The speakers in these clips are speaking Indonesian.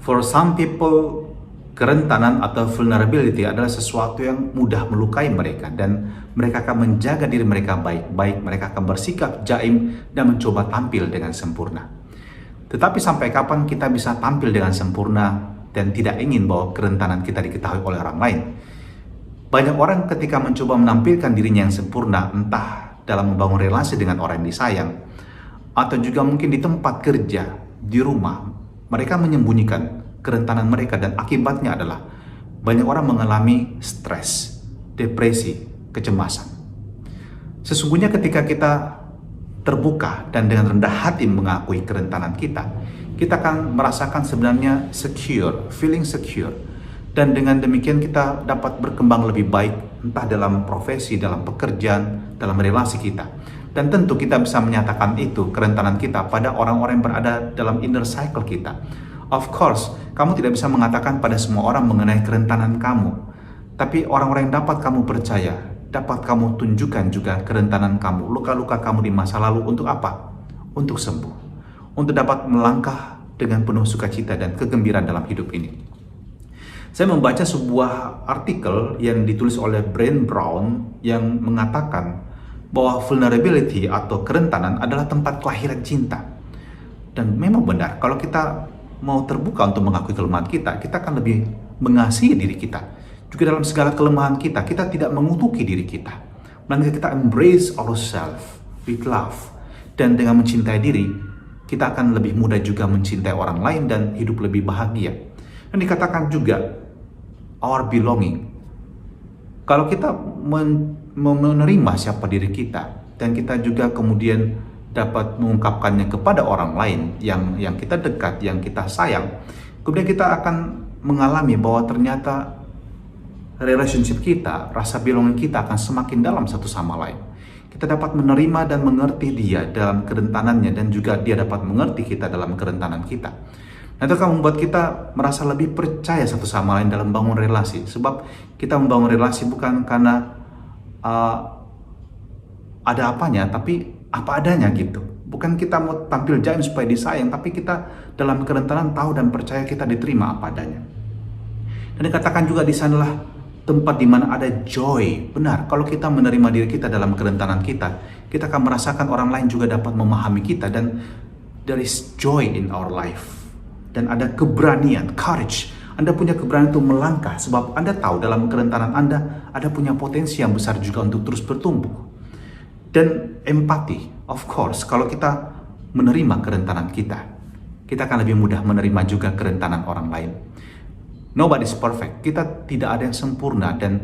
For some people, kerentanan atau vulnerability adalah sesuatu yang mudah melukai mereka, dan mereka akan menjaga diri mereka baik-baik, mereka akan bersikap jaim dan mencoba tampil dengan sempurna. Tetapi sampai kapan kita bisa tampil dengan sempurna dan tidak ingin bahwa kerentanan kita diketahui oleh orang lain? Banyak orang ketika mencoba menampilkan dirinya yang sempurna, entah dalam membangun relasi dengan orang yang disayang, atau juga mungkin di tempat kerja, di rumah, mereka menyembunyikan kerentanan mereka, dan akibatnya adalah banyak orang mengalami stres, depresi, kecemasan. Sesungguhnya ketika kita terbuka dan dengan rendah hati mengakui kerentanan kita akan merasakan sebenarnya secure, feeling secure. Dan dengan demikian kita dapat berkembang lebih baik, entah dalam profesi, dalam pekerjaan, dalam relasi kita. Dan tentu kita bisa menyatakan itu, kerentanan kita, pada orang-orang yang berada dalam inner cycle kita. Of course, kamu tidak bisa mengatakan pada semua orang mengenai kerentanan kamu. Tapi orang-orang yang dapat kamu percaya, dapat kamu tunjukkan juga kerentanan kamu, luka-luka kamu di masa lalu. Untuk apa? Untuk sembuh. Untuk dapat melangkah dengan penuh sukacita dan kegembiraan dalam hidup ini. Saya membaca sebuah artikel yang ditulis oleh Brené Brown yang mengatakan bahwa vulnerability atau kerentanan adalah tempat kelahiran cinta. Dan memang benar, kalau kita mau terbuka untuk mengakui kelemahan kita akan lebih mengasihi diri kita. Juga dalam segala kelemahan kita tidak mengutuki diri kita, melainkan kita embrace ourselves with love. Dan dengan mencintai diri, kita akan lebih mudah juga mencintai orang lain dan hidup lebih bahagia. Dan dikatakan juga our belonging. Kalau kita menerima siapa diri kita, dan kita juga kemudian dapat mengungkapkannya kepada orang lain yang kita dekat, yang kita sayang, kemudian kita akan mengalami bahwa ternyata relationship kita, rasa belonging kita akan semakin dalam satu sama lain. Kita dapat menerima dan mengerti dia dalam kerentanannya, dan juga dia dapat mengerti kita dalam kerentanan kita. Nah, itu akan membuat kita merasa lebih percaya satu sama lain dalam membangun relasi. Sebab kita membangun relasi bukan karena ada apanya, tapi apa adanya gitu. Bukan kita mau tampil jaim supaya disayang, tapi kita dalam kerentanan tahu dan percaya kita diterima apa adanya. Dan dikatakan juga di sanalah tempat di mana ada joy. Benar, kalau kita menerima diri kita dalam kerentanan kita akan merasakan orang lain juga dapat memahami kita, dan there is joy in our life. Dan ada keberanian, courage. Anda punya keberanian untuk melangkah, sebab Anda tahu dalam kerentanan Anda ada punya potensi yang besar juga untuk terus bertumbuh. Dan empati, of course, kalau kita menerima kerentanan kita akan lebih mudah menerima juga kerentanan orang lain. Nobody's perfect, kita tidak ada yang sempurna, dan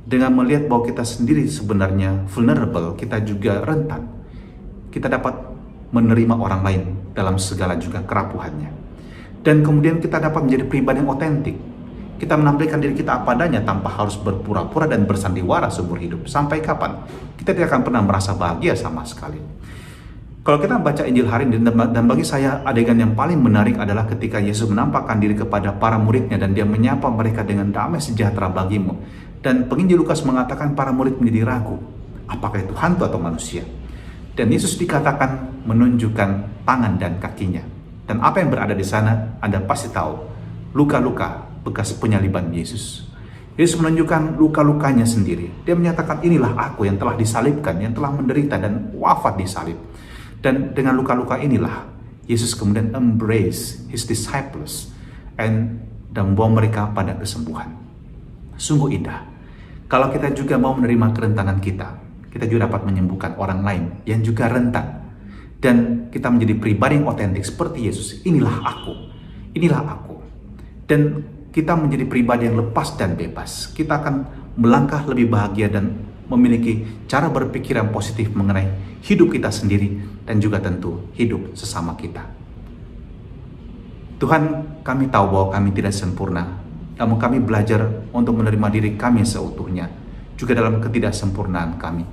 dengan melihat bahwa kita sendiri sebenarnya vulnerable, kita juga rentan, kita dapat menerima orang lain dalam segala juga kerapuhannya. Dan kemudian kita dapat menjadi pribadi yang otentik. Kita menampilkan diri kita apa adanya tanpa harus berpura-pura dan bersandiwara seumur hidup. Sampai kapan? Kita tidak akan pernah merasa bahagia sama sekali. Kalau kita baca Injil hari ini, dan bagi saya adegan yang paling menarik adalah ketika Yesus menampakkan diri kepada para muridnya dan dia menyapa mereka dengan damai sejahtera bagimu. Dan penginjil Lukas mengatakan para murid menjadi ragu, apakah itu hantu atau manusia? Dan Yesus dikatakan menunjukkan tangan dan kakinya. Dan apa yang berada di sana, Anda pasti tahu, luka-luka bekas penyaliban Yesus. Yesus menunjukkan luka-lukanya sendiri. Dia menyatakan, inilah aku yang telah disalibkan, yang telah menderita dan wafat di salib. Dan dengan luka-luka inilah, Yesus kemudian embrace his disciples dan membawa mereka pada kesembuhan. Sungguh indah. Kalau kita juga mau menerima kerentanan kita juga dapat menyembuhkan orang lain yang juga rentan. Dan kita menjadi pribadi yang otentik seperti Yesus. Inilah aku. Dan kita menjadi pribadi yang lepas dan bebas. Kita akan melangkah lebih bahagia dan memiliki cara berpikir yang positif mengenai hidup kita sendiri dan juga tentu hidup sesama kita. Tuhan, kami tahu bahwa kami tidak sempurna, namun kami belajar untuk menerima diri kami seutuhnya, juga dalam ketidaksempurnaan kami.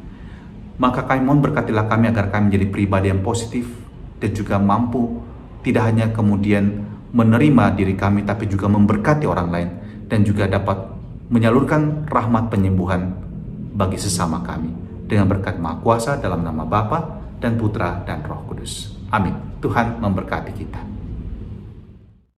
Maka kami mohon berkatilah kami agar kami menjadi pribadi yang positif dan juga mampu tidak hanya kemudian menerima diri kami, tapi juga memberkati orang lain dan juga dapat menyalurkan rahmat penyembuhan bagi sesama kami dengan berkat Maha Kuasa dalam nama Bapa dan Putra dan Roh Kudus. Amin. Tuhan memberkati kita.